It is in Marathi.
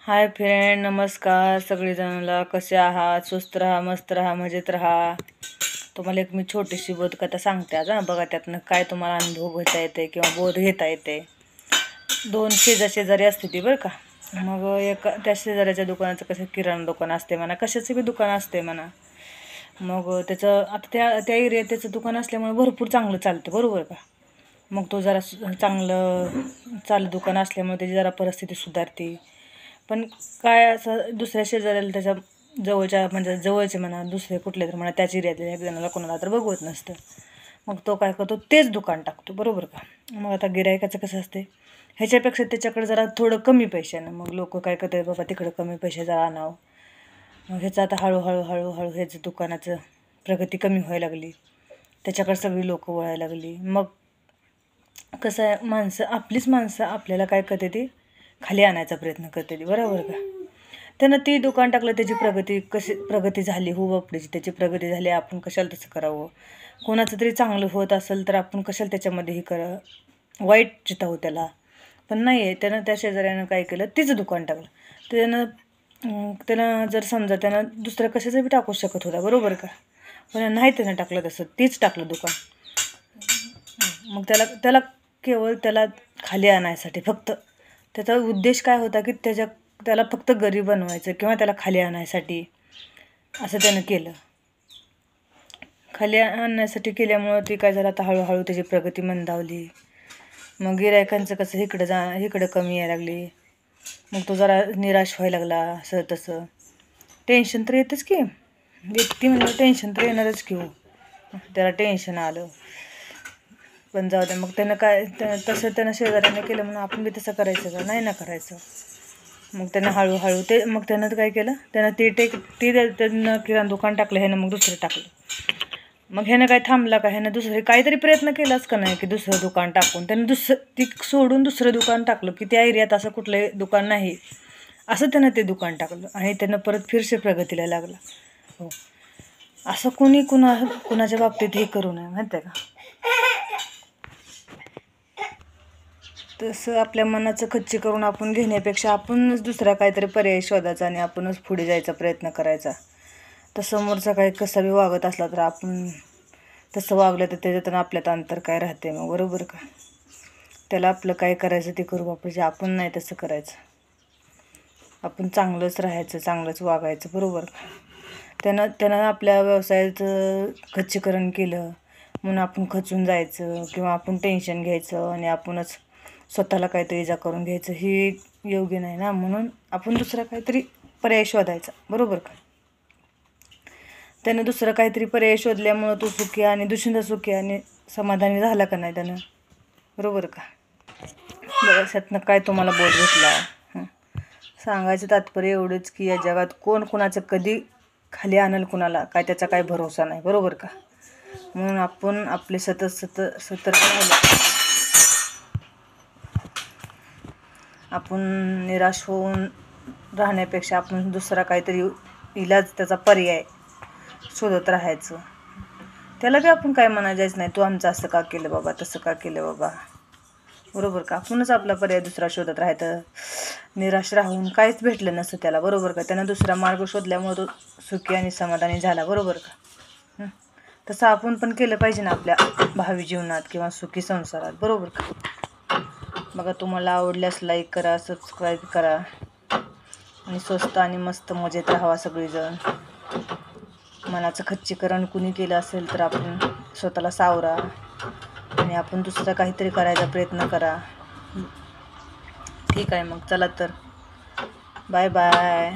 हाय फ्रेंड, नमस्कार सगळेजणांना. कसे आहात? स्वस्त राहा, मस्त राहा, मजेत राहा. तुम्हाला एक मी छोटीशी बोधकथा सांगते आज. बघा त्यातनं काय तुम्हाला अनुभव घेता येते किंवा बोध घेता येते. दोन शेजारी असते ती बरं का. मग त्या शेजाऱ्याच्या दुकानाचं कसं किराणा दुकान असते म्हणा, कशाचं बी दुकान असते म्हणा. मग त्याचं आता त्या एरियात त्याचं दुकान असल्यामुळे भरपूर चांगलं चालतं, बरोबर का. मग तो जरा चांगलं दुकान असल्यामुळे त्याची जरा परिस्थिती सुधारते. पण काय असं दुसऱ्या शेजाऱ्याला त्याच्या जवळचे म्हणा, दुसरे कुठले तर म्हणा, त्याच एरियातल्या एक जणाला कोणाला तर बघवत नसतं. मग तो काय करतो, तेच दुकान टाकतो, बरोबर का. मग आता गिरायकाचं कसं असते, ह्याच्यापेक्षा त्याच्याकडे जरा थोडं कमी पैशानं मग लोक काय करतात, बाबा तिकडं कमी पैसे जरा आणावं. मग ह्याचं आता हळूहळू ह्याचं दुकानाचं प्रगती कमी व्हायला लागली. त्याच्याकडे सगळी लोकं वळायला लागली. मग कसं आहे, आपलीच माणसं आपल्याला काय करते, ती खाली आणायचा प्रयत्न करते ती, बरोबर का. त्यानं ती दुकान टाकलं, त्याची प्रगती झाली, हो बापडीची त्याची प्रगती झाली. आपण कशाला तसं करावं. कोणाचं तरी चांगलं होत असेल तर आपण कशाला त्याच्यामध्ये वाईट चितावं त्याला. पण नाही आहे, त्यानं त्या शेजाऱ्यानं काय केलं, तिचं दुकान टाकलं. त्यानं जर समजा त्यानं दुसरं कशाचं बी टाकू शकत होता, बरोबर का. पण नाही त्यानं टाकलं तसं, तीच टाकलं दुकान. मग त्याला केवळ त्याला खाली आणायसाठी, फक्त त्याचा उद्देश काय होता की त्याला फक्त गरीब बनवायचं किंवा त्याला खाली आणायसाठी असं त्यानं केलं. खाली आणण्यासाठी केल्यामुळं ती काय झालं, आता हळूहळू त्याची प्रगती मंदावली. मग गिरायकांचं कसं इकडं कमी यायला लागली. मग तो जरा निराश व्हायला लागला. असं तसं टेन्शन तर येतच की, व्यक्ती म्हणजे टेन्शन तर येणारच की हो. त्याला टेन्शन आलं. पण जाऊ दे. मग त्यानं शेजाऱ्याने केलं म्हणून आपण बी तसं करायचं का? नाही ना करायचं. मग त्यानं हळूहळू मग त्यानं काय केलं, त्यानं त्यानं किराणा दुकान टाकलं. ह्यानं मग दुसरं टाकलं. मग ह्यानं काय थांबला का? ह्यानं दुसरे काहीतरी प्रयत्न केलाच का नाही की दुसरं दुकान टाकून. त्यानं ती सोडून दुसरं दुकान टाकलं की त्या एरियात असं कुठलंही दुकान नाही, असं त्यानं ते दुकान टाकलं. आणि त्यानं परत फिरसे प्रगतीला लागला. हो, असं कुणाच्या बाबतीत हे करू नये, माहिती आहे का. तसं आपल्या मनाचं खच्ची करून आपण घेण्यापेक्षा आपणच दुसरा काहीतरी पर्याय शोधायचा आणि आपणच पुढे जायचा प्रयत्न करायचा. तर समोरचा काही कसा बी वागत असला तर आपण तसं वागलं तर त्याच्यातून आपल्यात अंतर काय राहते मग, बरोबर का. त्याला आपलं काय करायचं ते करू बापाचे. आपण नाही तसं करायचं. आपण चांगलंच राहायचं, चांगलंच वागायचं, बरोबर का. त्यानं आपल्या व्यवसायाचं खच्चीकरण केलं म्हणून आपण खचून जायचं किंवा आपण टेन्शन घ्यायचं आणि आपणच स्वतःला काहीतरी इजा करून घ्यायचं, हे योग्य नाही ना. म्हणून आपण दुसरा काहीतरी पर्याय शोधायचा, बरोबर का. त्यानं दुसरं काहीतरी पर्याय शोधल्यामुळं तो सुखी आणि दुसरा सुखी आणि समाधानी झाला का नाही त्यानं, बरोबर का. बऱ्याचशातनं काय तुम्हाला बोध भेटला. सांगायचं तात्पर्य एवढंच की या जगात कोण कुणाचं कधी खाली आणल कुणाला काय, त्याचा काय भरोसा नाही, बरोबर का. म्हणून आपण आपले सतर्क राहिलं. आपण निराश होऊन राहण्यापेक्षा आपण दुसरा काहीतरी इलाज, त्याचा पर्याय शोधत राहायचं. त्याला बी आपण काय म्हणायचं नाही, तू आमचं असं का केलं बाबा, तसं का केलं बाबा, बरोबर का. आपणच आपला पर्याय दुसरा शोधत राहायचं. निराश राहून काहीच भेटलं नसतं त्याला, बरोबर का. त्यानं दुसरा मार्ग शोधल्यामुळे तो सुखी आणि समाधानी झाला, बरोबर का. तसं आपण पण केलं पाहिजे ना आपल्या भावी जीवनात किंवा सुखी संसारात, बरोबर का. बघा, तुम्हाला आवडल्यास लाईक करा, सबस्क्राईब करा आणि स्वस्त आणि मस्त मजेत राहावा सगळीजण. मनाचं खच्चीकरण कुणी केलं असेल तर आपण स्वतःला सावरा आणि आपण दुसरं काहीतरी करायचा प्रयत्न करा. ठीक आहे, मग चला तर, बाय बाय.